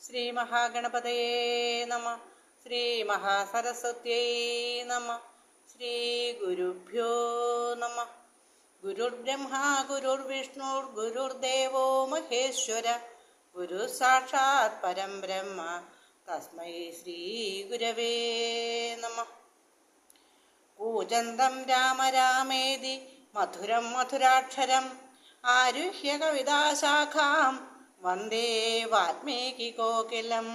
ശ്രീ മഹാഗണപതയേ നമ. ശ്രീ മഹാസരസ്വത്യൈ നമ. ശ്രീ ഗുരുഭ്യോ നമ. ഗുരുർബ്രഹ്മ ഗുരുർവിഷ്ണു ഗുരുർദേവോ മഹേശ്വര. ഗുരു സാക്ഷാത് പരം ബ്രഹ്മ തസ്മൈ ശ്രീ ഗുരവേ നമ. കൂജന്തം രാമ രാമേതി മധുരം മധുരാക്ഷരം ആരുഹ്യ കവിതാശാഖാം വന്ദേ വാൽമീകികോകിലം.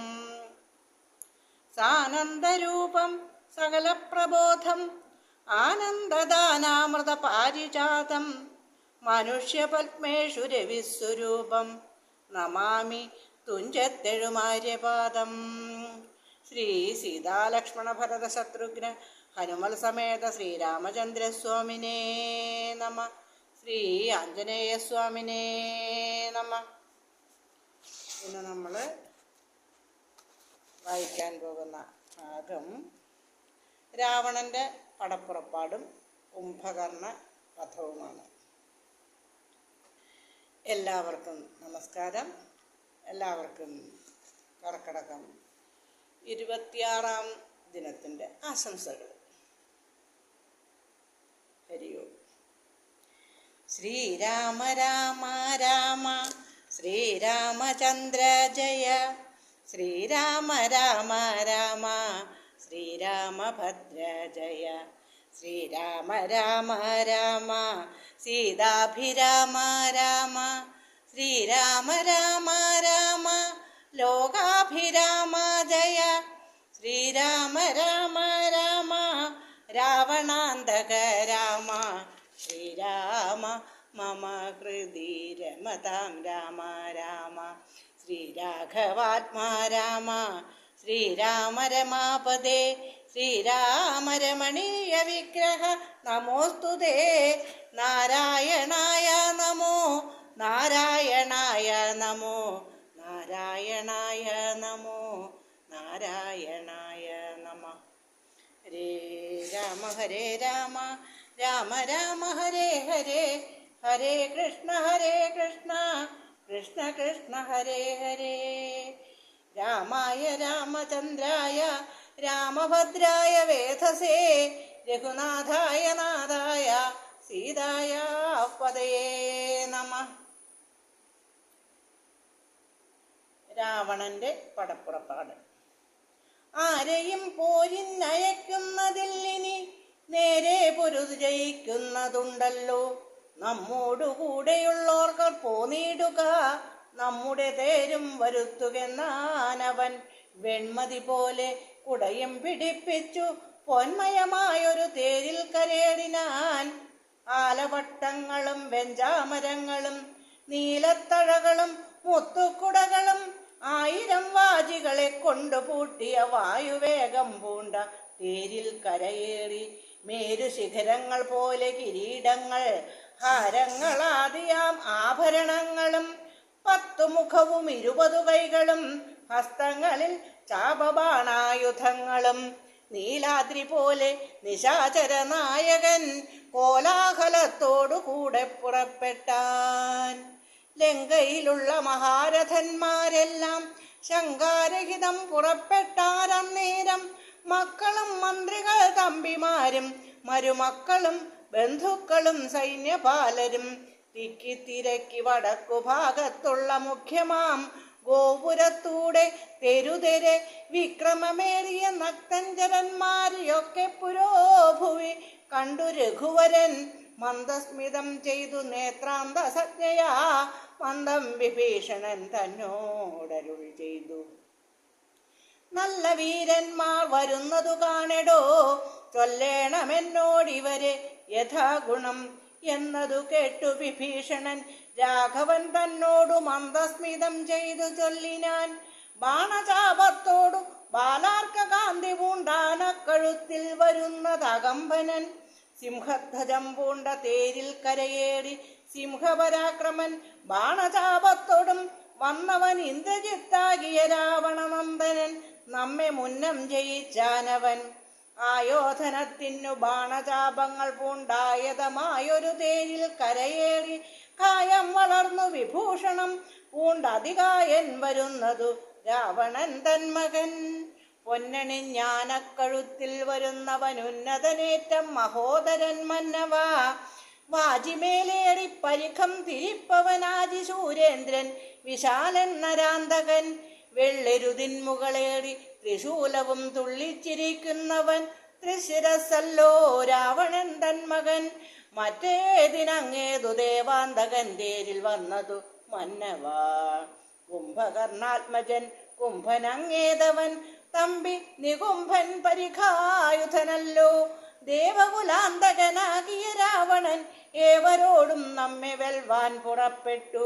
സാനന്ദരൂപം സകലപ്രബോധം ആനന്ദദാനാമൃത പാരിജാതം മനുഷ്യപത്മേഷു രവിസ്വരൂപം നമാമി തുഞ്ചത്തെഴുമാര്യപാദം. ശ്രീ സീതാലക്ഷ്മണ ഭരത ശത്രുഘ്ന ഹനുമൽ സമേത ശ്രീരാമചന്ദ്രസ്വാമിനേ നമ. ശ്രീ ആഞ്ജനേയസ്വാമിനേ നമ. ഇന്ന് നമ്മൾ വായിക്കാൻ പോകുന്ന ഭാഗം രാവണൻ്റെ പടപ്പുറപ്പാടും കുംഭകർണ വധവുമാണ്. എല്ലാവർക്കും നമസ്കാരം. എല്ലാവർക്കും കർക്കടകം 26-ാം ദിനത്തിൻ്റെ ആശംസകൾ. ഹരിയോ. ശ്രീരാമ രാമ രാമ ശ്രീരാമചന്ദ്ര ജയ. ശ്രീരാമ രാമ രാമ ശ്രീരാമഭദ്ര ജയ. ശ്രീരാമ രാമ രാമ സീതാഭിരാമ രാമ. ശ്രീരാമ രാമ രാമ ലോകാഭിരാമ ജയ. ശ്രീരാമ രാമ രാമ രാവണാന്തക രാമ. ശ്രീരാമ മമ ഹൃദി രമതാം രാമ രാമ. ശ്രീരാഘവാത്മാ രാമ. ശ്രീരാമ രമാപദേ. ശ്രീരാമ രമണീയ വിഗ്രഹ നമോസ്തുതേ. നാരായണായ നമോ നാരായണായ നമോ നാരായണായ നമോ നാരായണായ നമ. ഹരേ രാമ ഹരേ രാമ രാമ രാമ ഹരേ ഹരേ. ഹരേ കൃഷ്ണ കൃഷ്ണ കൃഷ്ണ ഹരേ ഹരേ. രാമായ രാമചന്ദ്രായ രാമഭദ്രായ വേധസേ. രഘുനാഥായ നാഥായ സീതായ പദയേ നമ. രാവണന്റെ പടപ്പുറപ്പാട്. ആരെയും പോരിന്നയക്കുന്നതില്ലിനി നേരെ പൊരുതു ജയിക്കുന്നതുണ്ടല്ലോ. നമ്മോടുകൂടെയുള്ളോർക്ക് പോന്നിടുക നമ്മുടെ തേരും വരുത്തുകെന്നാനവൻ. വെൺമതി പോലെ കുടയും പിടിപ്പിച്ചു പൊന്മയമായൊരു തേരിൽ കരേടിനാൻ. ആലവട്ടങ്ങളും വെഞ്ചാമരങ്ങളും നീലത്തഴകളും മുത്തുക്കുടകളും 1000 വാജികളെ കൊണ്ടുപൂട്ടിയ വായുവേഗം പൂണ്ട തേരിൽ കരയേറി. മേരുശിഖരങ്ങൾ പോലെ കിരീടങ്ങൾ ഹാരങ്ങളാദിയാം ആഭരണങ്ങളും 10 മുഖവും 20 കൈകളും ഹസ്തങ്ങളിൽ ചാപബാണായുധങ്ങളും. നീലാദ്രി പോലെ നിശാചര നായകൻ കോലാഹലത്തോടു കൂടെ പുറപ്പെട്ടാൻ. ലങ്കയിലുള്ള മഹാരഥന്മാരെല്ലാം ശങ്കാരഹിതം പുറപ്പെട്ടാരന്നേരം. മക്കളും മന്ത്രികൾ തമ്പിമാരും മരുമക്കളും ബന്ധുക്കളും സൈന്യപാലരും തിക്കിത്തിരക്കി വടക്കു ഭാഗത്തുള്ള മുഖ്യമാം ഗോപുരത്തൂടെ തെരുതെരെ വിക്രമമേറിയ നക്തഞ്ചരന്മാരെയൊക്കെ പുരോഭുവി കണ്ടു രഘുവരൻ. മന്ദസ്മിതം ചെയ്തു നേത്രാന്തസജ്ഞയാ മന്ദം വിഭീഷണൻ തന്നോടരുൾ ചെയ്തു. നല്ല വീരന്മാർ വരുന്നതു കാണെടോ. ചൊല്ലേണമെന്നോടിവരെ യഥാഗുണം എന്നതു കേട്ടു വിഭീഷണൻ. രാഘവൻ തന്നോടു മന്ദസ്മിതം ചെയ്തു ചൊല്ലിനാൻ. ബാണചാപത്തോടു ബാലാർക്ക കാന്തി പൂണ്ടാനക്കഴുത്തിൽ വരുന്നതകമ്പനൻ. സിംഹധ്വജം പൂണ്ട തേരിൽ കരയേറി സിംഹപരാക്രമൻ. ബാണചാപത്തോടും വന്നവൻ ഇന്ദ്രജിത്താകിയ രാവണനന്ദനൻ. നമ്മെ മുന്നം ജയിച്ചാനവൻ. ആയോധനത്തിനു ബാണചാപങ്ങൾ പൂണ്ടായതമായൊരു തേരിൽ കരയേറി. കായം വളർന്നു വിഭൂഷണം പൂണ്ടതികായൻ വരുന്നതു രാവണൻ തന്മകൻ. പൊന്നണിഞ്ഞാനക്കഴുത്തിൽ വരുന്നവൻ ഉന്നതനേറ്റം മഹോദരൻ മന്നവ. വാജിമേലേറി പരിഖം തിരിപ്പവനാജി ശൂരേന്ദ്രൻ വിശാലൻ നരാന്തകൻ. വെള്ളെരുതിൻ മുകളേറി ത്രിശൂലവും തുള്ളിച്ചിരിക്കുന്നവൻ ത്രിശിരസല്ലോ രാവണൻ തന്മകൻ. മറ്റേതിനങ്ങേതു ദേവാന്തകൻ തേരിൽ വന്നതു മന്നവാ. കുംഭകർണാത്മജൻ കുംഭനങ്ങേതവൻ തമ്പി നികുംഭൻ പരിഖായുധനല്ലോ. ദേവകുലാന്തകനാകിയ രാവണൻ ഏവരോടും നമ്മെ വെൽവാൻ പുറപ്പെട്ടു.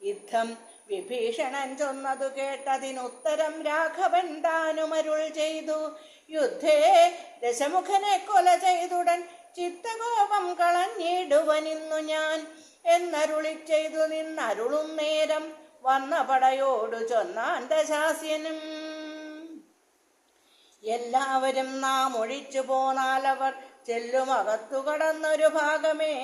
യുദ്ധം വിഭീഷണൻ ചൊന്നതു കേട്ടതിനുത്തരം രാഘവൻ താനുമരുൾ ചെയ്തു. യുദ്ധേ ദശമുഖനെ കൊല ചെയ്തുടൻ ചിത്തകോപം കളഞ്ഞിടുവനിന്നു ഞാൻ എന്നരുളി ചെയ്തു നിന്നരുളും നേരം വന്ന പടയോടു ചൊന്നാൻ ദശാസ്യനും. എല്ലാവരും നാം ഒഴിച്ചു പോന്നാലവർ ചെല്ലുമകത്തു കടന്നൊരു ഭാഗമേ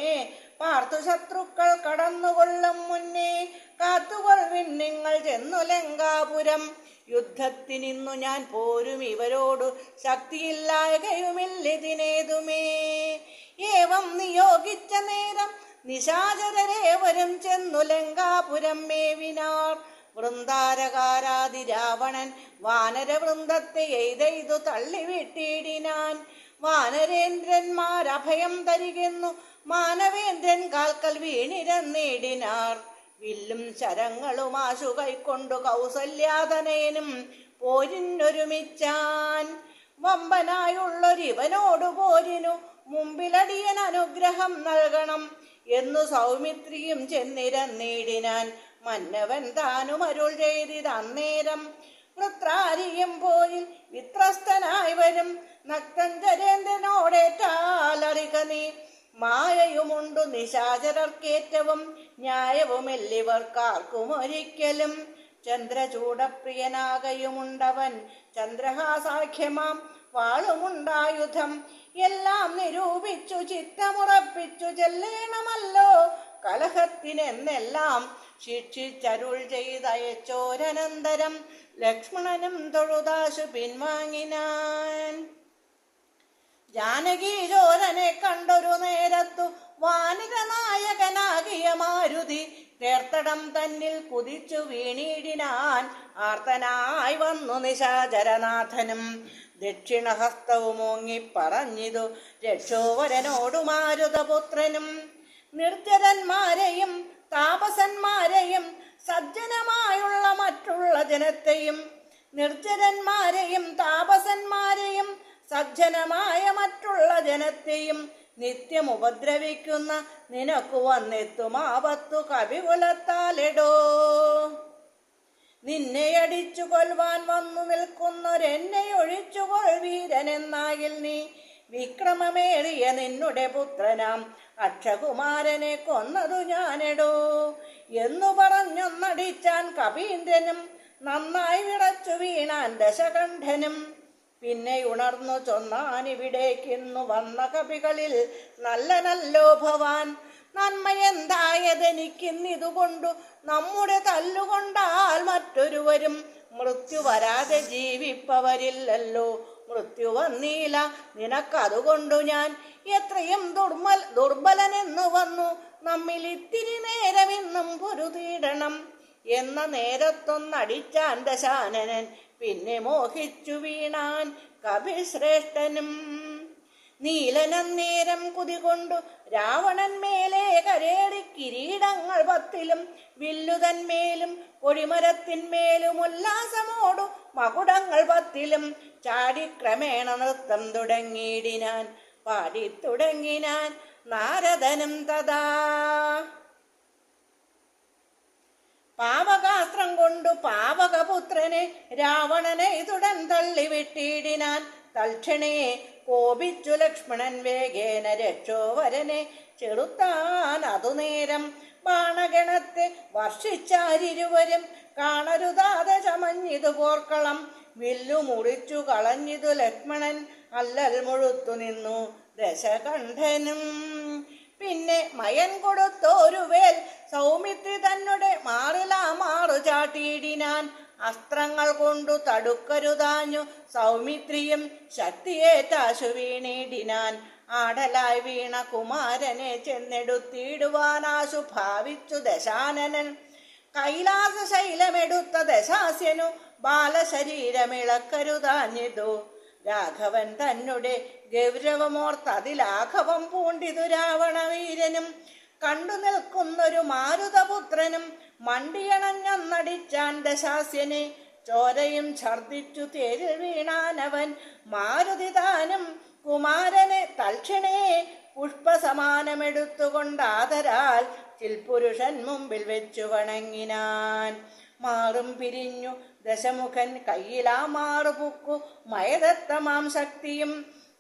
പാർത്തു ശത്രുക്കൾ കടന്നുകൊള്ളും മുന്നേ കാത്തുകൊള്ളിൻ നിങ്ങൾ ചെന്നു ലങ്കാപുരം. യുദ്ധത്തിനിന്നു ഞാൻ പോരും ഇവരോടു ശക്തിയില്ലായകയുമില്ലിതിനേതുമേ. ഏവം നിയോഗിച്ച നേരം നിശാചരരേവരും ചെന്നു ലങ്കാപുരം മേവിനാർ. വൃന്ദാരകാരാതി രാവണൻ വാനരവൃന്ദത്തെ എയ്തെയ്തു തള്ളിവിട്ടിടിനാൻ. വാനരേന്ദ്രന്മാരഭയം തരികെന്നു മാനവേന്ദ്രൻ കാൽക്കൽ വീണിരന്നിടിനാർ. വില്ലും ശരങ്ങളുമാശു കൈക്കൊണ്ടു കൗസല്യാതനയനും പോരിനൊരുമിച്ചാൻ. വമ്പനായുള്ളൊരിവനോടു പോരിനു മുമ്പിലടിയൻ അനുഗ്രഹം നൽകണം എന്നു സൗമിത്രിയും ചെന്നിരന്നിടിനാൻ. മന്നവൻ താനും അരുൾ ചെയ്തിതന്നേരം വൃത്രാരിയും പോരിൽ വിത്രസ്തനായി വരും നക്തഞ്ചരേന്ദ്രനോടേറ്റാലറിക നീ. മായയുമുണ്ടു നിശാചരർക്കേറ്റവും ന്യായവുമെല്ലിവർക്കാർക്കും ഒരിക്കലും. ചന്ദ്രചൂടപ്രിയനാകയുമുണ്ടവൻ ചന്ദ്രഹാസാഖ്യമാം വാളുമുണ്ടായുധം. എല്ലാം നിരൂപിച്ചു ചിത്തമുറപ്പിച്ചു ചെല്ലേണമല്ലോ കലഹത്തിനെന്നെല്ലാം ശിക്ഷിച്ചരുൾ ചെയ്തയച്ചോരനന്തരം ലക്ഷ്മണനും തൊഴുതാശു പിൻവാങ്ങിനാൻ. ജാനകീചോരനെ കണ്ടൊരു നേരത്തു വാനരനായകനാകിയ മാരുതി തേർത്തടം തന്നിൽ കുതിച്ചു വീണിടിനാൻ. ആർത്തനായി വന്നു നിശാചരനാഥനും ദക്ഷിണഹസ്തവും ഓങ്ങി പറഞ്ഞിതു രക്ഷോവരനോടു മാരുതപുത്രനും. നിർജ്ജരന്മാരെയും താപസന്മാരെയും സജ്ജനമായുള്ള മറ്റുള്ള ജനത്തെയും നിർജ്ജരന്മാരെയും താപസന്മാരെയും സജ്ജനമായ മറ്റുള്ള ജനത്തെയും നിത്യം ഉപദ്രവിക്കുന്ന നിനക്കു വന്നെത്തും ആപത്തു കവികുലത്താലെടോ. നിന്നെ അടിച്ചു കൊൽവാൻ വന്നു നിൽക്കുന്നൊരെന്നെ ഒഴിച്ചുകൊൾ വീരനെന്നായിൽ നീ. വിക്രമമേറിയ നിന്നുടെ പുത്രനാം അക്ഷകുമാരനെ കൊന്നതു ഞാനെടോ എന്നു പറഞ്ഞൊന്നടിച്ചാൻ കപീന്ദ്രനും. നന്നായി വിറച്ചു വീണാൻ ദശകണ്ഠനും. പിന്നെ ഉണർന്നു ചൊന്നാനിവിടേക്കിന്നു വന്ന കവികളിൽ നല്ലനല്ലോ ഭവാൻ. നന്മയെന്തായതെനിക്കിന്നിതുകൊണ്ടു നമ്മുടെ തല്ലുകൊണ്ടാൽ മറ്റൊരുവരും മൃത്യു വരാതെ ജീവിപ്പവരില്ലല്ലോ. മൃത്യു വന്നീല നിനക്കതുകൊണ്ടു ഞാൻ എത്രയും ദുർബലനെന്നു വന്നു നമ്മിൽ ഇത്തിരി നേരമിന്നും പൊരുതീടണം എന്ന നേരത്തൊന്നടിച്ചാൻ ദശാനനൻ. പിന്നെ മോഹിച്ചു വീണാൻ കപിശ്രേഷ്ഠനും. നീലനന്നേരം കുതികൊണ്ടു രാവണൻ മേലെ കരേറി കിരീടങ്ങൾ 10 വില്ലുതന്മേലും കൊടിമരത്തിന്മേലും ഉല്ലാസമോടു മകുടങ്ങൾ 10 ചാടിക്രമേണ നൃത്തം തുടങ്ങിയിടിനാൻ. പാടിത്തുടങ്ങിനാൻ നാരദനും തഥാ. പാവകാസ്ത്രം കൊണ്ടു പാവകപുത്രനെ രാവണനെ ഇതുടൻ തള്ളിവിട്ടിടിനാൻ. തൽക്ഷണേ കോപിച്ചു ലക്ഷ്മണൻ വേഗേന രക്ഷോവരനെ ചെറുത്താൻ. അതുനേരം ബാണഗണത്തെ വർഷിച്ചാരിരുവരും കാണരുതാതെ ചമഞ്ഞിതു പോർക്കളം. വില്ലു മുറിച്ചു കളഞ്ഞിതു ലക്ഷ്മണൻ അല്ലൽ മുഴുത്തു നിന്നു ദശകണ്ഠനും. പിന്നെ മയൻ കൊടുത്തോരു വേൽ സൗമിത്രി തന്നെ മാറു ചാട്ടിയിടിനാൻ. അസ്ത്രങ്ങൾ കൊണ്ടു തടുക്കരുതാഞ്ഞു സൗമിത്രിയും ശക്തിയേറ്റാശു വീണിടിനാൻ. ആടലായി വീണ കുമാരനെ ചെന്നെടുത്തിടുവാനാശു ഭാവിച്ചു ദശാനനൻ. കൈലാസ ശൈലമെടുത്ത ദശാസ്യനു ബാലശരീരമിളക്കരുതാഞ്ഞിതു. രാഘവൻ തന്നെ ഗൗരവമോർത്തതിലാഘവം പൂണ്ടിതു രാവണവീരനും. കണ്ടു നിൽക്കുന്നൊരു മാരുതപുത്രനും മണ്ടിയണഞ്ഞൊന്നടിച്ചാൻ ദശാസ്യനെ. ചോരയും ഛർദിച്ചു തേരിൽ വീണാനവൻ. മാരുതി താനും കുമാരനെ തൽക്ഷണേ പുഷ്പസമാനമെടുത്തുകൊണ്ടാദരാൽ ചിൽപുരുഷൻ മുമ്പിൽ വെച്ചു വണങ്ങിനാൻ. മാറും പിരിഞ്ഞു ദശമുഖൻ കയ്യിലാ മാറുപുക്കു മയദത്തമാം ശക്തിയും.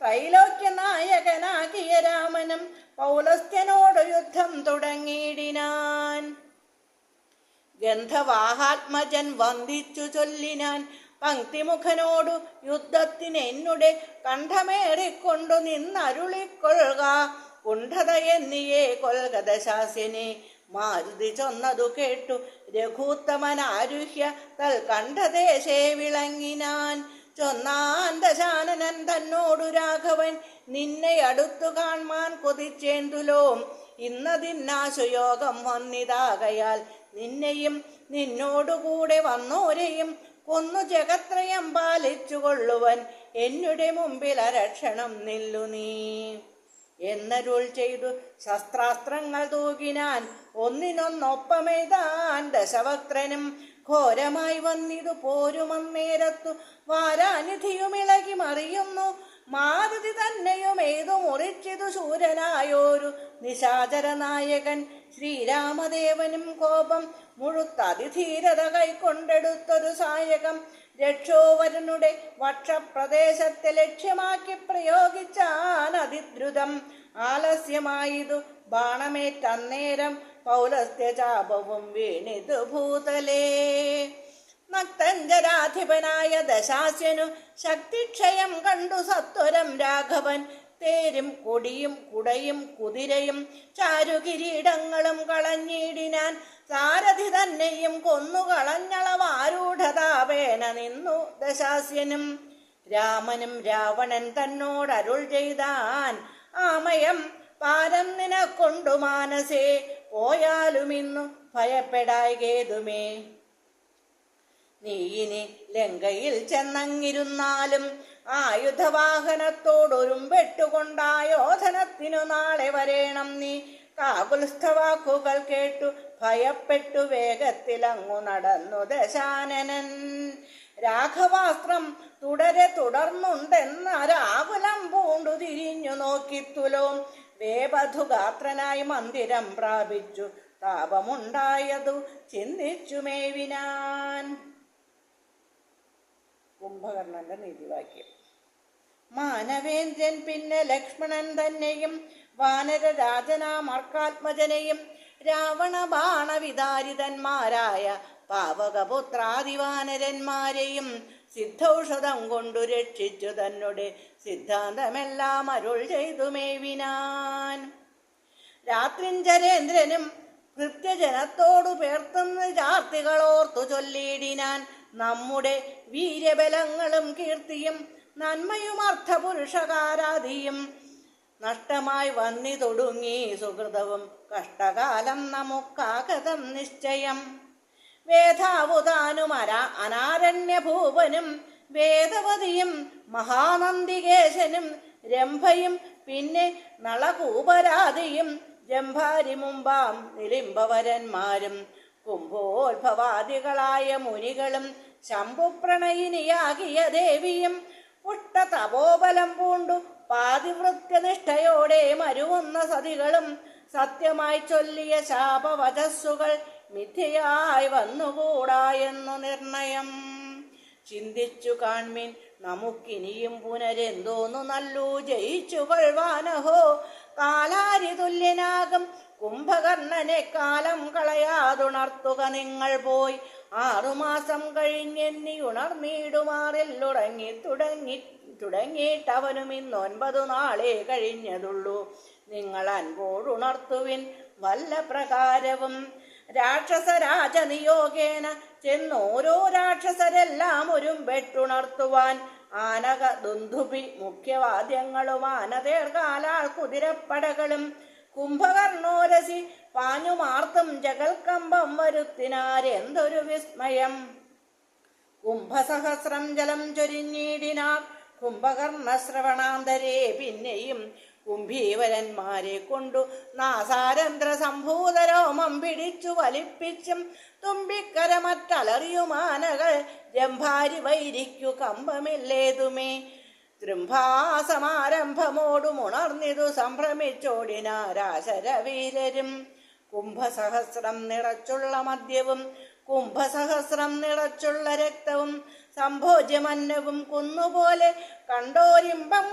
ത്രൈലോക്യ നായകനാകിയ രാമനും പൗലസ്ത്യനോട് യുദ്ധം തുടങ്ങിയിടിനാൻ. ഗന്ധവാഹാത്മജൻ വന്ദിച്ചു ചൊല്ലിനാൻ. പങ്ക്തിമുഖനോടു യുദ്ധത്തിനെന്നുടെ കണ്ഠമേറിക്കൊണ്ടു നിന്നരുളിക്കൊള്ളുക. കുണ്ഠതയെന്നിയേ കൊൽക ദശാസ്യനെ. മാരുതി ചൊന്നതു കേട്ടു രഘൂത്തമനാരുഹ്യ തൽ കണ്ഠദേശേ വിളങ്ങിനാൻ. ചൊന്നാൻ ദശാനനൻ തന്നോടു രാഘവൻ. നിന്നെ അടുത്തു കാൺമാൻ കൊതിച്ചേന്തുലോ. ഇന്നതിന്നാശുയോഗം വന്നിതാകയാൽ നിന്നെയും നിന്നോടുകൂടെ വന്നോരെയും കൊന്നു ജഗത്രയം പാലിച്ചു കൊള്ളുവൻ. എന്നുടെ മുമ്പിൽ അരക്ഷണം നില്ലു നീ എന്നരുൾ ചെയ്തു ശസ്ത്രാസ്ത്രങ്ങൾ തൂകിനാൻ. ഒന്നിനൊന്നൊപ്പമെയ്താൻ ദശവക്ത്രനും. ഘോരമായി വന്നിതു പോരുമന്നേരത്തു വാരാനിധിയുമിളകി മറിയുന്നു. മാരുതി തന്നെയും ഏതു മുറിച്ചിതു ശൂരനായോരു നിശാചര നായകൻ. ശ്രീരാമദേവനും കോപം മുഴുത്തതിധീരത കൈക്കൊണ്ടെടുത്തൊരു സായകം. രക്ഷോവരനുടെ വക്ഷപ്രദേശത്തെ ലക്ഷ്യമാക്കി പ്രയോഗിച്ചാൻ അതിദ്രുതം. ആലസ്യമായതു ബാണമേറ്റന്നേരം പൗലസ്ത്യചാപവും വീണിതു ഭൂതലേ. നക്തഞ്ജരാധിപനായ ദശാസ്യനു ശക്തിക്ഷയം കണ്ടു സത്വരം രാഘവൻ. തേരും കൊടിയും കുടയും കുതിരയും ചാരുകിരീടങ്ങളും കളഞ്ഞിടിനാൻ. സാരഥി തന്നെയും കൊന്നുകളഞ്ഞളവാരൂഢതാപേന നിന്നു ദശാസ്യനും. രാമനും രാവണൻ തന്നോടരുൾ ചെയ്താൻ. ആമയം പാരം നിനക്കൊണ്ടു മാനസേ. പോയാലുമിന്നു ഭയപ്പെടായ്കേതുമേ. നീയിനി ലങ്കയിൽ ചെന്നങ്ങിരുന്നാലും ആയുധവാഹനത്തോടൊരുമ്പെട്ടുകൊണ്ടായോധനത്തിനു നാളെ വരേണം നീ. കാകുൽസ്ഥവാക്കുകൾ കേട്ടു ഭയപ്പെട്ടു വേഗത്തിലങ്ങു നടന്നു ദശാനനൻ. രാഘവാസ്ത്രം തുടർന്നുണ്ടെന്നരാകുലം പൂണ്ടു തിരിഞ്ഞു നോക്കിത്തുലോം. വേപധുഗാത്രനായി മന്ദിരം പ്രാപിച്ചു താപമുണ്ടായതു ചിന്തിച്ചു മേവിനാൻ. കുംഭകർണന്റെ നീതിവാക്യം. മാനവേന്ദ്രൻ പിന്നെ ലക്ഷ്മണൻ തന്നെയും വാനരരാജനാമർക്കാത്മജനെയും രാവണ ബാണവിതാരിതന്മാരായ പാവകപുത്രാദിവാനരന്മാരെയും സിദ്ധൌഷധം കൊണ്ടു രക്ഷിച്ചു തന്നെ സിദ്ധാന്തമെല്ലാം അരുൾ ചെയ്തു മേവിനാൻ. രാത്രിഞ്ചരേന്ദ്രനും ഭൃത്യജനത്തോടു പേർത്തുന്ന ജാർത്തികളോർത്തു ചൊല്ലിയിടിനാൻ. നമ്മുടെ വീര്യബലങ്ങളും കീർത്തിയും നന്മയും അർത്ഥപുരുഷകാരാധിയും നഷ്ടമായി വന്നിതൊടുങ്ങി സുഹൃതവും കഷ്ടകാലം നമുക്കാഗതം നിശ്ചയം. വേദാവുതാനും അനാരണ്യഭൂപനും വേദവതിയും മഹാനന്ദികേശനും രംഭയും പിന്നെ നളകൂപരാതിയും ജംഭാരി മുമ്പാം നിലിംബവരന്മാരും കുംഭോത്ഭവാദികളായ മുനികളും ശംഭുപ്രണയിനിയാകിയ ദേവിയും പുഷ്ടതപോബലം പൂണ്ടു പാതിവൃത്യനിഷ്ഠയോടെ മരുവുന്ന സതികളും സത്യമായി ചൊല്ലിയ ശാപവചസ്സുകൾ മിഥ്യയായി വന്നുകൂടാ എന്നു നിർണയം. ചിന്തിച്ചു കാൺമീൻ നമുക്കിനിയും പുനരെന്തോന്നു നല്ലു ജയിച്ചു കൊള്ളുവാനഹോ. കാലാരി തുല്യനാകും കുംഭകർണനെ കാലം കളയാതുണർത്തുക നിങ്ങൾ പോയി. 6 മാസം കഴിഞ്ഞെന്നി ഉണർന്നിടുമാറിൽ തുടങ്ങിയിട്ടവനും ഇന്ന് 9 നാളെ കഴിഞ്ഞതുള്ളൂ. നിങ്ങൾ അൻപോടുണർത്തുവിൻ വല്ല പ്രകാരവും. രാക്ഷസരാജനിയോഗേന ചെന്നോരോ രാക്ഷസരെല്ലാം ഒരുമ്പെട്ടുണർത്തുവാൻ ആനക ദുന്ധുഭി മുഖ്യവാദ്യങ്ങളും ആനതേർകാലാൾ കുതിരപ്പടകളും കുംഭകർണോരസി പാഞ്ഞുമാർത്തും ജഗൽക്കമ്പം വരുത്തിനാരെന്തൊരു വിസ്മയം. കുംഭസഹസ്രം ജലം ചൊരിഞ്ഞിടിനാർ കുംഭകർണശ്രവണാന്തരേ. പിന്നെയും കുംഭീവരന്മാരെ കൊണ്ടു നാസാരന്ധ്ര സംഭൂതരോമം പിടിച്ചു വലിപ്പിച്ചും തുമ്പിക്കര മറ്റലറിയുമാനകൾ ജംഭാരി വൈരിക്കു കമ്പമില്ലേതുമേ. തൃംഭാസമാരംഭമോടുമുണർന്നിതു സംഭ്രമിച്ചോടിനാരാശരവീരരും. കുംഭസഹസ്രം നിറച്ചുള്ള മദ്യവും കുംഭസഹസ്രം നിറച്ചുള്ള രക്തവും സംഭോജ്യമന്നവും കുന്നുപോലെ കണ്ടോരിമ്പം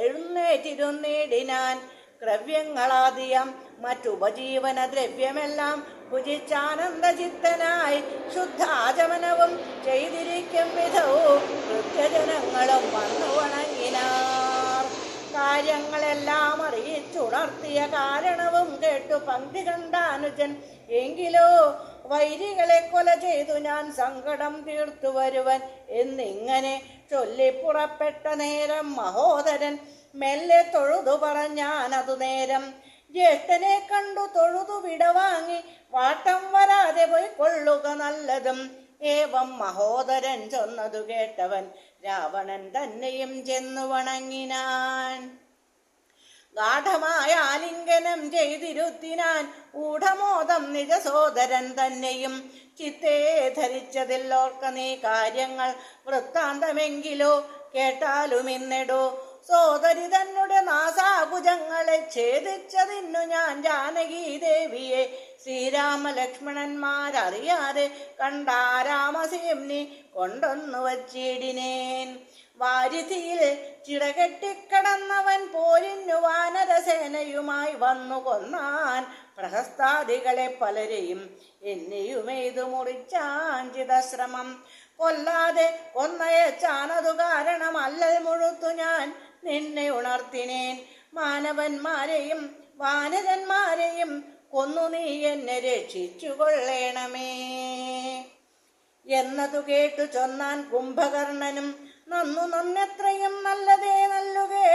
എഴുന്നേറ്റിരുന്നിടിനാൻ. ക്രവ്യങ്ങളാദിയം മറ്റുപജീവന ദ്രവ്യമെല്ലാം ഭുജിച്ചാനന്ദചിത്തനായി ശുദ്ധാചമനവും ചെയ്തിരിക്കും വിധവും വൃദ്ധജനങ്ങളും വന്നു വണങ്ങിനാർ. കാര്യങ്ങളെല്ലാം അറിയിച്ചുണർത്തിയ കാരണവും കേട്ടു പങ്ക്തി കണ്ടാനുജൻ. എങ്കിലോ വൈരികളെ കൊല ചെയ്തു ഞാൻ സങ്കടം തീർത്തു വരുവൻ എന്നിങ്ങനെ ചൊല്ലിപ്പുറപ്പെട്ട നേരം മഹോദരൻ മെല്ലെ തൊഴുതു പറഞ്ഞാനതു നേരം. ജ്യേഷ്ഠനെ കണ്ടു തൊഴുതു വിടവാങ്ങി വാട്ടം വരാതെ പോയി കൊള്ളുക നല്ലതും. ഏവം മഹോദരൻ ചൊന്നതു കേട്ടവൻ രാവണൻ തന്നെയും ചെന്നു വണങ്ങിനാൻ. ഗാഠമായ ആലിംഗനം ചെയ്തിരുത്തിനാൻ ഊഢമോദം നിജ സോദരൻ തന്നെയും. ചിത്തേ ധരിച്ചതില്ലോർക്ക നീ കാര്യങ്ങൾ വൃത്താന്തമെങ്കിലോ കേട്ടാലുമിന്നെടോ. സോദരി തന്നെ നാസാകുജങ്ങളെ ഛേദിച്ചതിന്നു ഞാൻ ജാനകി ദേവിയെ ശ്രീരാമലക്ഷ്മണന്മാരറിയാതെ കണ്ടാരാമസീംനി കൊണ്ടൊന്നു വച്ചിടിനേൻ. വാരിധിയിൽ ചിറകെട്ടിക്കടന്നവൻ പോരിഞ്ഞു വാനരസേനയുമായി വന്നു കൊന്നാൻ പ്രഹസ്താദികളെ പലരെയും. എന്നെയുമേതു മുറിച്ചാൻ ചിതശ്രമം കൊല്ലാതെ കൊന്നയച്ചാനതു കാരണമല്ലൽ മുഴുത്തു ഞാൻ നിന്നെ ഉണർത്തിനേൻ. മാനവന്മാരെയും വാനരന്മാരെയും കൊന്നു നീ എന്നെ രക്ഷിച്ചു കൊള്ളേണമേ എന്നതു കേട്ടു ചൊന്നാൻ കുംഭകർണനും. നന്നെത്രയും നല്ലതേ നല്ലുകേ.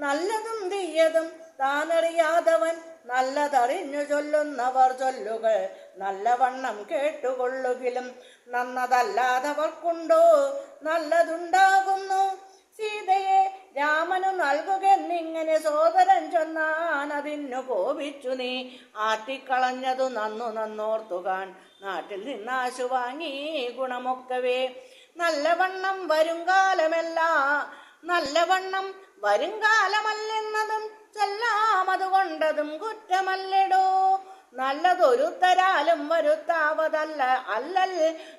നല്ലതും തീയതും താനറിയാതവൻ നല്ലതറിഞ്ഞു ചൊല്ലുന്നവർ ചൊല്ലുകൾ നല്ലവണ്ണം കേട്ടുകൊള്ളുകിലും നന്നതല്ലാതവർക്കുണ്ടോ നല്ലതുണ്ടാകുന്നു. സീതയെ രാമനു നൽകുകെന്നിങ്ങനെ സോദരൻ ചൊന്നാൻ അതിന്നു കോപിച്ചു നീ ആട്ടിക്കളഞ്ഞതു നന്നോർത്തുകാൻ. നാട്ടിൽ നിന്നാശു വാങ്ങി ഗുണമൊക്കവേ നല്ലവണ്ണം വരുംകാലമല്ലെന്നതും ചെല്ലാം അതുകൊണ്ടതും കുറ്റമല്ലെടോ. നല്ലതൊരുത്തരാലും വരുത്താവതല്ല അല്ലൽ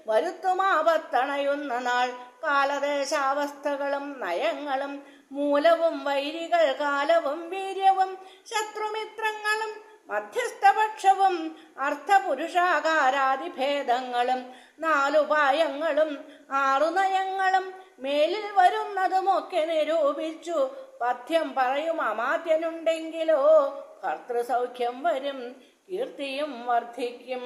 വരുത്തുമാപത്തണയുന്ന നാൾ. കാലദേശാവസ്ഥകളും നയങ്ങളും മൂലവും വൈരികൾ കാലവും വീര്യവും ശത്രുമിത്രങ്ങളും മധ്യസ്ഥപക്ഷവും അർത്ഥപുരുഷാകാരാദിഭേദങ്ങളും 4 ഉപായങ്ങളും 6 നയങ്ങളും മേലിൽ വരുന്നതുമൊക്കെ നിരൂപിച്ചു പഥ്യം പറയും അമാത്യനുണ്ടെങ്കിലോ ഭർത്തൃസൗഖ്യം വരും, കീർത്തിയും വർദ്ധിക്കും.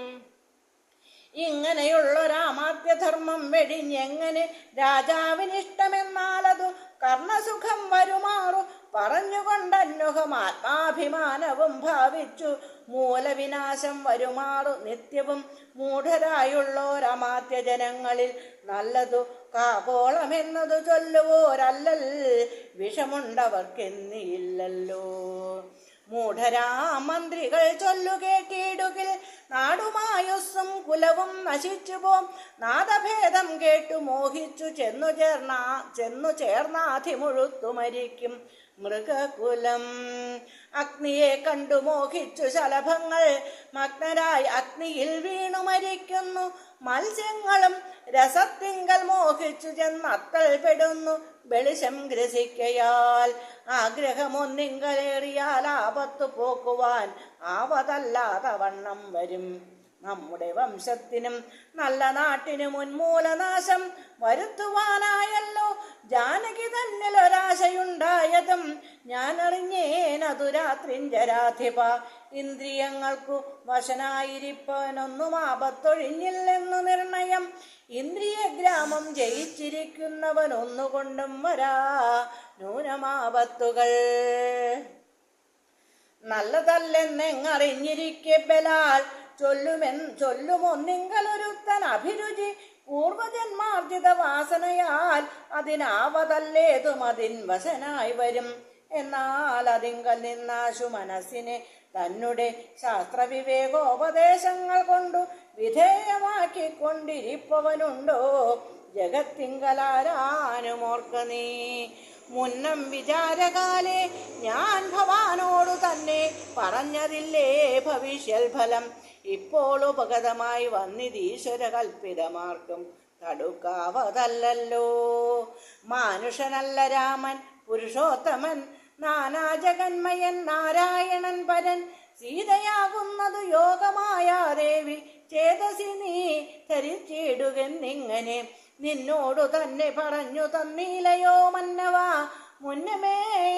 ഇങ്ങനെയുള്ളൊരാമാത്യധർമ്മം വെടിഞ്ഞെങ്ങനെ രാജാവിനിഷ്ടമെന്നാലതു കർണസുഖം വരുമാറു പറഞ്ഞുകൊണ്ടന്വഹം ആത്മാഭിമാനവും ഭാവിച്ചു മൂലവിനാശം വരുമാറു നിത്യവും മൂഢരായുള്ളോരമാത്യ ജനങ്ങളിൽ നല്ലതു കാകോളമെന്നതു ചൊല്ലുവോരല്ലൽ വിഷമുണ്ടവർക്കെന്നില്ലല്ലോ. മൂഢരാമന്ത്രികൾ ചൊല്ലുകേട്ടിടുകിൽ നാടുമായുസ്സും കുലവും നശിച്ചുപോം. നാദഭേദം കേട്ടു മോഹിച്ചു ചെന്നു ചേർന്നാധിമുഴുത്തു മരിക്കും മൃഗകുലം. അഗ്നിയെ കണ്ടു മോഹിച്ചു ശലഭങ്ങൾ മഗ്നരായി അഗ്നിയിൽ വീണു മരിക്കുന്നു. മത്സ്യങ്ങളും രസത്തിങ്കൽ മോഹിച്ചു ചെന്നത്തൽ പെടുന്നു വെളിശം ഗ്രസിക്കയാൽ. ആഗ്രഹമൊന്നിങ്കലേറിയാൽ ആപത്തു പോക്കുവാൻ ആവതല്ലാത വണ്ണം വരും. നമ്മുടെ വംശത്തിനും നല്ല നാട്ടിനും ഉന്മൂലനാശം വരുത്തുവാനായല്ലോ ജാനകി തന്നിലൊരാശയുണ്ടായതും ഞാൻ അറിഞ്ഞേനതു രാത്രിഞ്ചരാധിപ. ഇന്ദ്രിയങ്ങൾക്കു വശനായിരിപ്പവനൊന്നും ആപത്തൊഴിഞ്ഞില്ലെന്നു നിർണയം. ഇന്ദ്രിയ ഗ്രാമം ജയിച്ചിരിക്കുന്നവനൊന്നുകൊണ്ടും വരാ നൂനമാപത്തുകൾ. നല്ലതല്ലെന്നെങ്ങറിഞ്ഞിരിക്കെ ബലാൽ ചൊല്ലുമൊന്നിങ്കലൊരുത്തൻ അഭിരുചി പൂർവജന്മാർജിത വാസനയാൽ അതിനാവതല്ലേതും അതിൻ വശനായി വരും. എന്നാൽ അതിങ്കൽ നിന്നാശു മനസ്സിനെ തന്നെ ശാസ്ത്രവിവേകോപദേശങ്ങൾ കൊണ്ടു വിധേയമാക്കിക്കൊണ്ടിരിപ്പവനുണ്ടോ ജഗത്തിങ്കലാരാനുമോർക്ക നീ. മുന്നം വിചാരകാലേ ഞാൻ ഭവാനോടു തന്നെ പറഞ്ഞതില്ലേ ഭവിഷ്യൽ ഫലം. ഇപ്പോൾ ഉപഗതമായി വന്നിതീശ്വര കൽപ്പിതമാർക്കും തടുക്കാവതല്ലോ. മാനുഷനല്ല രാമൻ പുരുഷോത്തമൻ നാനാജഗന്മയൻ നാരായണൻ പരൻ. സീതയാകുന്നതു യോഗമായ ദേവി ചേതസി നീ ധരിച്ചിടുകെന്നിങ്ങനെ നിന്നോടു തന്നെ പറഞ്ഞു തന്നീലയോ മന്നവ. മുന്നമേ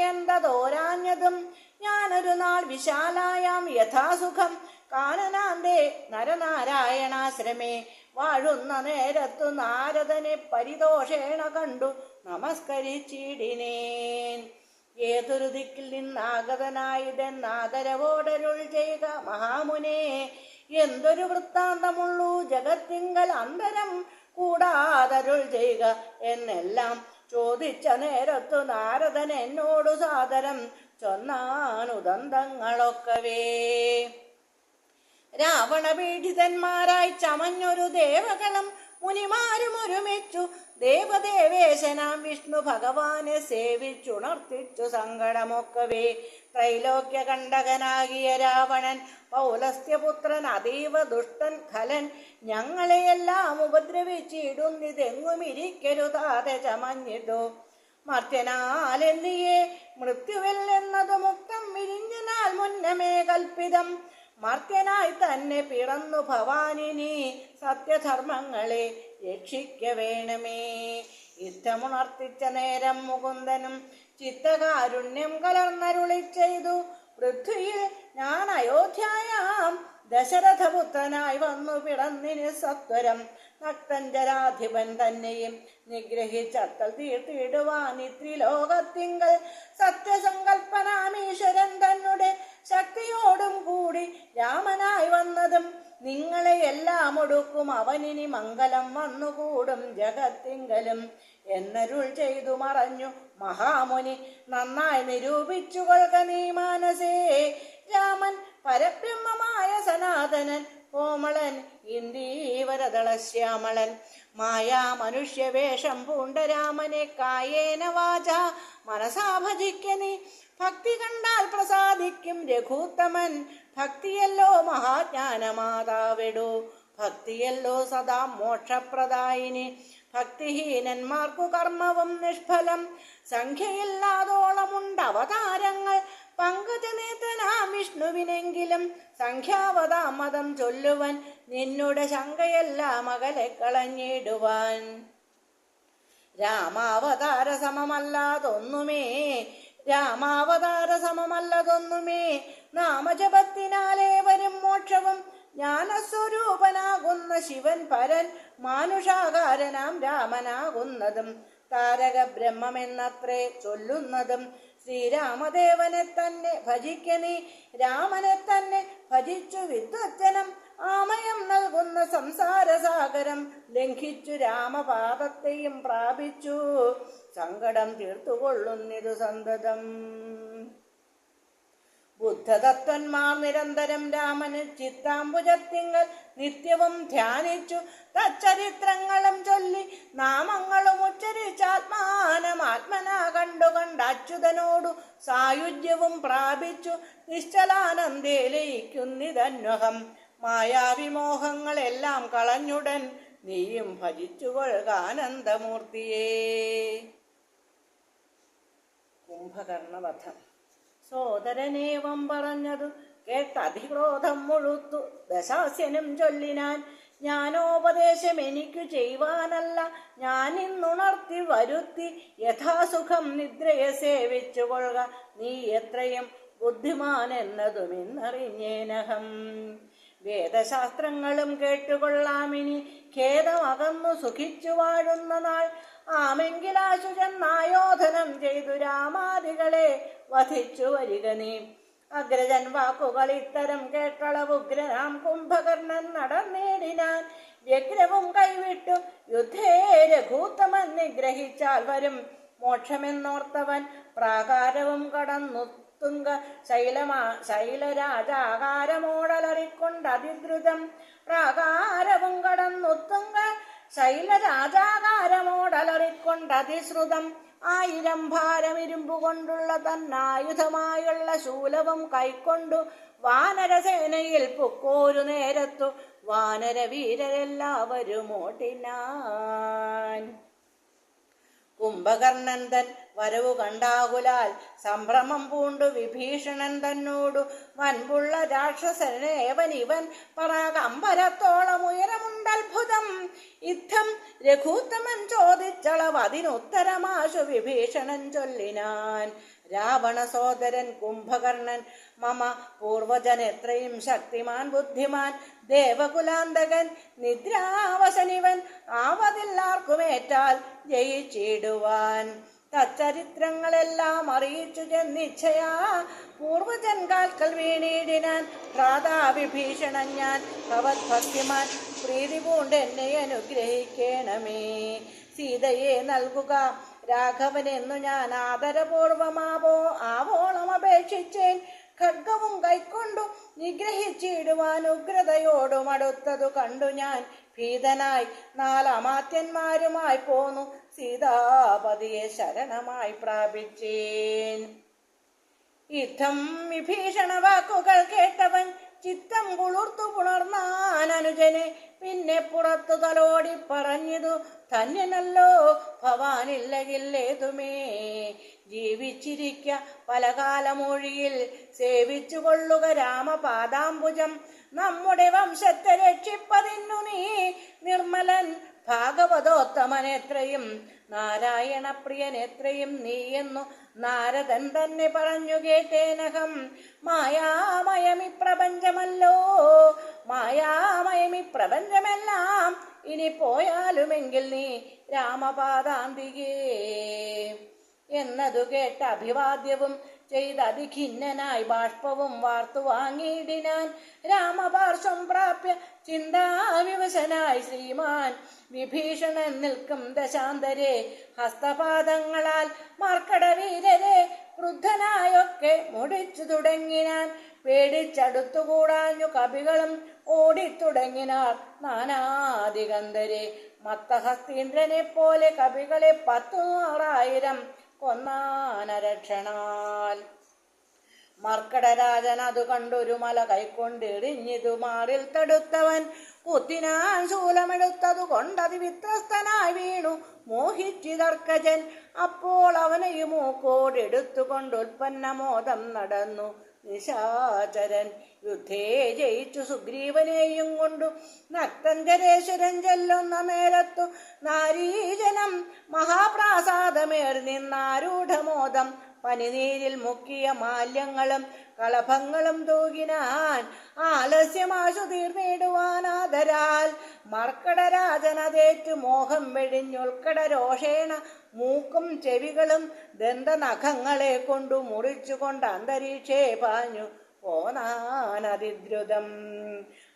എന്തതോരാഞ്ഞതും ഞാനൊരു നാൾ വിശാലായാം യഥാസുഖം കാനനാന്തേ നരനാരായണാശ്രമേ വാഴുന്ന നേരത്തു നാരദനെ പരിതോഷേണ കണ്ടു നമസ്കരിച്ചിടിനേൻ. ഏതൊരു ദിക്കിൽ നിന്നാഗതനായിതെന്നാദരവോടരുൾ ചെയ്യുക മഹാമുനെ. എന്തൊരു വൃത്താന്തമുള്ളൂ ജഗത്തിങ്കൽ അന്തരം കൂടാതരുൾ ചെയ്യുക എന്നെല്ലാം ചോദിച്ച നേരത്തു നാരദൻ എന്നോടു സാദരം ചൊന്നാനുദന്തങ്ങളൊക്കവേ. രാവണപീഡിതന്മാരായി ചമഞ്ഞൊരു ദേവകളും മുനിമാരും ഒരുമിച്ചു ദേവദേവേശനാം വിഷ്ണു ഭഗവാനെ സേവിച്ചുണർത്തിച്ചു സങ്കടമൊക്കവേ. ത്രൈലോക്യ കണ്ടകനാകിയ രാവണൻ പൗലസ്ത്യപുത്രൻ അതീവ ദുഷ്ടൻ ഖലൻ ഞങ്ങളെയെല്ലാം ഉപദ്രവിച്ചിടുന്നിതെങ്ങുമിരിക്കരുതാതെ ചമഞ്ഞിട്ടു. മർത്യനാലെന്നിയെ മൃത്യുവിൽ എന്നത് മുക്തം വിരിഞ്ഞനാൽ മുന്നമേ കൽപ്പിതം. മർത്യനായി തന്നെ പിറന്നു ഭവാനിനി സത്യധർമ്മങ്ങളെ രക്ഷിക്ക വേണമേ. യുദ്ധമുണർത്തിച്ച നേരം മുകുന്ദനും ചിത്തകാരുണ്യം കലർന്നരുളി ചെയ്തു. പൃഥ്വിയിൽ ഞാൻ അയോധ്യയാം ദശരഥപുത്രനായി വന്നു പിറന്നിന് സത്വരം. നക്തഞ്ചരാധിപൻ തന്നെയും നിഗ്രഹിച്ചത്തൽ തീർത്തിടുവാൻ ഇത്രിലോകത്തിങ്കൽ സത്യസങ്കൽപ്പനാമീശ്വരൻ തന്നെ ശക്തിയോടും കൂടി രാമനായി വന്നതും നിങ്ങളെ എല്ലാം ഒടുക്കും അവനിനി മംഗലം വന്നുകൂടും ജഗത്തിങ്കലും എന്നരുൾ ചെയ്തു മറഞ്ഞു മഹാമുനി. നന്നായി നിരൂപിച്ചു കൊള്ളുക നീ മാനസേ. രാമൻ പരബ്രഹ്മമായ സനാതനൻ കോമളൻ ഇന്ദീവരദളശ്യാമളൻ മായാ മനുഷ്യവേഷം പൂണ്ട രാമനെ കായേന വാച മനസാ ഭജിക്ക നീ. ഭക്തി കണ്ടാൽ പ്രസാദിക്കും രഘൂത്തമൻ. ഭക്തിയല്ലോ മഹാജ്ഞാനമാതാവിടൂ. ഭക്തിയല്ലോ സദാ മോക്ഷപ്രദായിനി. ഭക്തിഹീനന്മാർക്കു കർമ്മവും നിഷ്ഫലം. സംഖ്യയില്ലാതോളമുണ്ട് അവതാരങ്ങൾ പങ്കജനേത്രനാം വിഷ്ണുവിനെങ്കിലും സംഖ്യാവതാമതം ചൊല്ലുവൻ നിന്നുടെ ശങ്കയെല്ലാം അകലെ കളഞ്ഞിടുവാൻ. രാമാവതാര സമമല്ലതൊന്നുമേ നാമജപത്തിനാലേ വരും മോക്ഷവും. ജ്ഞാനസ്വരൂപനാകുന്ന ശിവൻ പരൻ മാനുഷാകാരനാം രാമനാകുന്നതും താരക ബ്രഹ്മമെന്നത്രേ ചൊല്ലുന്നതും. ശ്രീരാമദേവനെ തന്നെ ഭജിക്ക നീ. രാമനെ തന്നെ ഭജിച്ചു വിദ്വജ്ജനം ആമയം നൽകുന്ന സംസാരസാഗരം ലംഘിച്ചു രാമപാദത്തെയും പ്രാപിച്ചു സങ്കടം തീർത്തുകൊള്ളുന്നിതു സന്തതം. ബുദ്ധതത്വന്മാർ നിരന്തരം രാമന് ചിത്താംബുജത്തിങ്കൽ നിത്യവും ധ്യാനിച്ചു തച്ചരിത്രങ്ങളും ചൊല്ലി നാമങ്ങളും ഉച്ചരിച്ചാത്മാനമാത്മനാ കണ്ടുകണ്ട് അച്യുതനോടു സായുജ്യവും പ്രാപിച്ചു നിശ്ചലാനന്ദേ ലയിക്കുന്നിതന്വഹം. മായാവിമോഹങ്ങളെല്ലാം കളഞ്ഞുടൻ നീയും ഭജിച്ചുകൊള്ളുക ആനന്ദമൂർത്തിയേ. കുംഭകർണവധം. സോദരനേവം പറഞ്ഞതു കേട്ടതിക്രോധം മുഴുത്തു ദശാസ്യനും ചൊല്ലിനാൻ, ജ്ഞാനോപദേശം എനിക്കു ചെയ്യുവാനല്ല, ഞാൻ ഇന്നുണർത്തി വരുത്തി യഥാസുഖം നിദ്രയെ സേവിച്ചു കൊള്ളുക. നീ എത്രയും ബുദ്ധിമാൻ എന്നതും ഇന്നറിഞ്ഞേനഹം. വേദശാസ്ത്രങ്ങളും കേട്ടുകൊള്ളാമിനി, ഖേദമകന്നു സുഖിച്ചു വാഴുന്ന നാൾ. ആമെങ്കിലാശു ചെന്നായോധനം ചെയ്തു രാമാദികളെ വധിച്ചു വരിക നീ. അഗ്രജൻ വാക്കുകൾ ഇത്തരം കേട്ടളവുഗ്രനാം കുംഭകർണൻ നടന്നേടിനാൻ. വ്യഗ്രവും കൈവിട്ടു യുദ്ധേ രഘൂത്തമൻ നിഗ്രഹിച്ചാൽ വരും മോക്ഷമെന്നോർത്തവൻ പ്രാകാരവും കടന്നുത്തുങ്ക ശൈലരാജാകാരമോടലറിക്കൊണ്ടതിദ്രുതം. പ്രാകാരവും കടന്നുത്തുങ്ക ശൈലരാജാകാരമോടലറിക്കൊണ്ടതിശ്രുതം. 1000 ഭാരം ഇരുമ്പുകൊണ്ടുള്ള തന്നായുധമായുള്ള ശൂലവും കൈക്കൊണ്ടു വാനരസേനയിൽ പൊക്കോരു നേരത്തു വാനരവീരരെല്ലാവരും ഓട്ടിനാൻ. കുംഭകർണൻ തൻ വരവു കണ്ടാകുലാൽ സംഭ്രമം പൂണ്ടു വിഭീഷണൻ തന്നോടു, വൻപുള്ള രാക്ഷസനേവനിവൻ പറാകമ്പരത്തോളം ഉയരമുണ്ടത്ഭുതം. യുദ്ധം രഘൂത്തമൻ ചോദിച്ചളവ് അതിനുത്തരമാശു വിഭീഷണൻ ചൊല്ലിനാൻ. രാവണ സോദരൻ കുംഭകർണൻ മമ പൂർവജൻ എത്രയും ശക്തിമാൻ ബുദ്ധിമാൻ, ദേവകുലാന്തകൻ നിദ്രാവസനിവൻ ആവതില്ലാർക്കുമേറ്റാൽ ജയിച്ചിടുവാൻ. തച്ചരിത്രങ്ങളെല്ലാം അറിയിച്ചു ചെന്നിച്ഛയാ പൂർവജൻ കാൽക്കൽ വീണിടിനാൻ. ഭ്രാതാ വിഭീഷണൻ ഞാൻ ഭവത്ഭക്തിമാൻ, പ്രീതി പൂണ്ടെന്നെ അനുഗ്രഹിക്കണമേ. സീതയെ നൽകുക രാഘവനെന്നു ഞാൻ ആദരപൂർവമാവോളം അപേക്ഷിച്ചേൻ. ഖഡ്ഗവും കൈക്കൊണ്ടു നിഗ്രഹിച്ചിടുവാൻ ഉഗ്രതയോടും അടുത്തതു കണ്ടു ഞാൻ ഭീതനായി 4 അമാത്യന്മാരുമായി പോന്നു സീതാപതിയെ ശരണമായി പ്രാപിച്ചേൻ. യുദ്ധം വിഭീഷണ വാക്കുകൾ കേട്ടവൻ ചിത്തം കുളിർത്തു പുണർന്നാൻ അനുജനെ. പിന്നെ പുറത്തു തലോടി പറഞ്ഞതു, ധന്യനല്ലോ ഭവാനില്ലകില്ലേതുമേ. ജീവിച്ചിരിക്ക പലകാലമൊഴിയിൽ സേവിച്ചു കൊള്ളുക രാമപാദാംബുജം. നമ്മുടെ വംശത്തെ രക്ഷിപ്പതിന്നു നീ നിർമ്മലൻ ഭാഗവതോത്തമൻ എത്രയും നാരായണ പ്രിയൻ എത്രയും നീയെന്നു നാരദൻ തന്നെ പറഞ്ഞു കേട്ടേനഹം. മായാമയമി പ്രപഞ്ചമല്ലോ, മായാമയമി പ്രപഞ്ചമെല്ലാം ഇനി പോയാലുമെങ്കിൽ നീ രാമപാദാന്തികേ എന്നതു കേട്ട അഭിവാദ്യവും ചെയ്തതിഖിന്നനായി ബാഷ്പവും വാർത്തു വാങ്ങിയിടിനാൻ. രാമപാർശ്വം പ്രാപ്യ ചിന്താവിവശനായി ശ്രീമാൻ വിഭീഷണൻ നിൽക്കും ദശാന്തരെ. ഹസ്തപാദങ്ങളാൽ മർക്കടവീരരെ വൃദ്ധനായൊക്കെ മുടിച്ചു തുടങ്ങിനാൻ. പേടിച്ചടുത്തുകൂടാഞ്ഞു കവികളും ഓടിത്തുടങ്ങിനാർ നാനാദിഗന്ധരെ. മത്തഹസ്തീന്ദ്രനെ പോലെ കവികളെ 10,000 കൊന്നാനരക്ഷണാൽ. മർക്കടരാജൻ അതു കണ്ടൊരു മല കൈക്കൊണ്ടിടിഞ്ഞിതു മാറിൽ തടുത്തവൻ. കുത്തിനാൻ ശൂലമെടുത്തതു കൊണ്ടതി വിത്രസ്തനായി വീണു മോഹിച്ചിതർക്കജൻ. അപ്പോൾ അവനെയും മൂക്കോടെടുത്തുകൊണ്ട് ഉൽപ്പന്നമോദം നടന്നു നിശാചരൻ. യുദ്ധേ ജയിച്ചു സുഗ്രീവനെയും കൊണ്ടു നക്തഞ്ചരേശ്വരൻ ചെല്ലുന്ന നേരത്തു നാരീജനം മഹാപ്രാസാദമേറി നിന്നാരൂഢമോദം. പനിനീരിൽ മുക്കിയ മാല്യങ്ങളും കളഭങ്ങളും തൂകിനാൻ. ആലസ്യമാശു തീർന്നിടുവാനാദരാൽ മർക്കടരാജനതേറ്റു മോഹം വെടിഞ്ഞുൾക്കട രോഷേണ മൂക്കും ചെവികളും ദന്തനഖങ്ങളെ കൊണ്ടു മുറിച്ചുകൊണ്ട് അന്തരീക്ഷേ പാഞ്ഞു പോനാനതിദ്രുതം.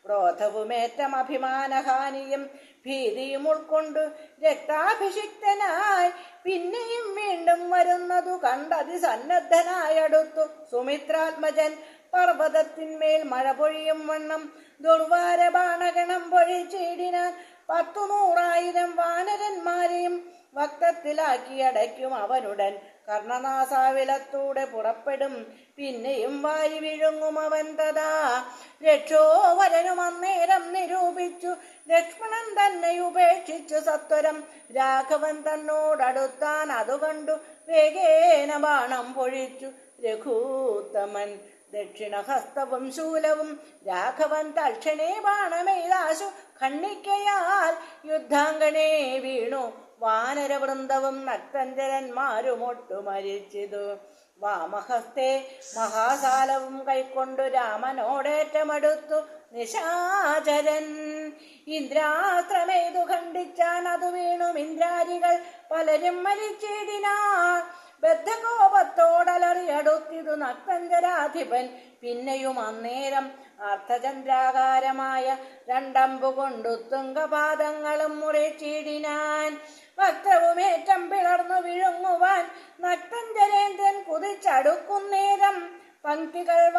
ക്രോധവുമേറ്റം അഭിമാനഹാനിയും ഭീതിയും ഉൾക്കൊണ്ടു രക്താഭിഷിക്തനായി പിന്നെയും വീണ്ടും വരുന്നതു കണ്ടതിസന്നദ്ധനായടുത്തു സുമിത്രാത്മജൻ. പർവ്വതത്തിന്മേൽ മഴ പൊഴിയും വണ്ണം ദുർവാര ബാണഗണം പൊഴിച്ചിടിനാൻ. 10,100,000 വാനരന്മാരെയും വക്തത്തിലാക്കിയടയ്ക്കും അവനുടൻ. കർണനാസാവിലത്തൂടെ പുറപ്പെടും പിന്നെയും വാരി വിഴുങ്ങും അവൻ തഥാ. രക്ഷോവരനും അന്നേരം നിരൂപിച്ചു ലക്ഷ്മണൻ തന്നെ ഉപേക്ഷിച്ചു സത്വരം. രാഘവൻ തന്നോടടുത്താൻ അതു കണ്ടു വേഗേന ബാണം പൊഴിച്ചു രഘൂത്തമൻ. ദക്ഷിണഹസ്തവും ശൂലവും രാഘവൻ തൽക്ഷണേ ബാണമെയ്താശു ഖണ്ഡിക്കയാൽ യുദ്ധാംഗണേ വീണു വാനരവൃന്ദവും നക്തഞ്ചരന്മാരുമൊട്ടു മരിച്ചിതു. വാമഹസ്തേ മഹാസാലവും കൈക്കൊണ്ടു രാമനോടേറ്റമടുത്തു നിശാചരൻ. ഇന്ദ്രാസ്ത്രമേതു ഖണ്ഡിച്ചാൻ അതു വീണും ഇന്ദ്രാരികൾ പലരും മരിച്ചിടിനാർ. ബദ്ധകോപത്തോടലറിയടുത്തിതു നക്തഞ്ചരാധിപൻ. പിന്നെയും അന്നേരം അർദ്ധചന്ദ്രാകാരമായ രണ്ടമ്പു കൊണ്ടു തുംഗപാദങ്ങളും മുറിച്ചിടിനാൻ. വക്രവുമേറ്റം പിളർന്നു വിഴുങ്ങുവാൻ നക്തഞ്ചരേന്ദ്രൻ കുതിച്ചടുക്കുന്നേരം പത്രികൾ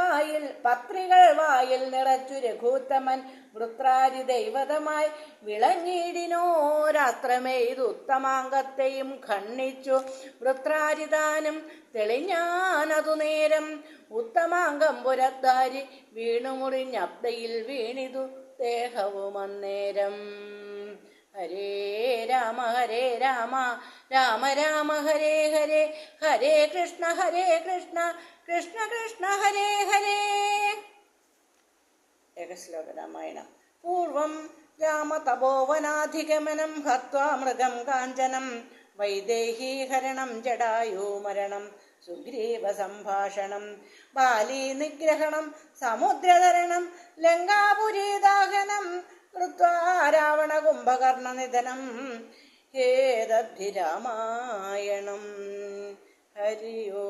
വായിൽ നിറച്ചു രഘൂത്തമൻ വൃത്രാരി ദൈവതമായി വിളങ്ങിയിടിനോരാസ്ത്രമെയ്തു ഉത്തമാംഗത്തെയും ഖണ്ഡിച്ചു. വൃത്രാരിദാനം തെളിഞ്ഞാനതു നേരം ഉത്തമാംഗം പുരത്താരി വീണുമുറിഞ്ഞബ്ദയിൽ വീണിതു ദേഹവും അന്നേരം. ഹരേ രാമ രാമ രാമ ഹരേ ഹരേ, ഹരേ കൃഷ്ണ കൃഷ്ണ കൃഷ്ണ ഹരേ ഹരേ. ഏകശ്ലോക രാമായണം. പൂർവം രാമതപോവനാധിഗമനം ഹത്വാ മൃഗം കാഞ്ചനം വൈദേഹീഹരണം ജടായൂമരണം സുഗ്രീവ സംഭാഷണം ബാലീ നിഗ്രഹണം സമുദ്രതരണം ലങ്കാപുരീദാഹനം കൃത്വാ രാവണ കുംഭകർണ നിധനം ഏതദ്ധി രാമായണം. ഹരി ഓം.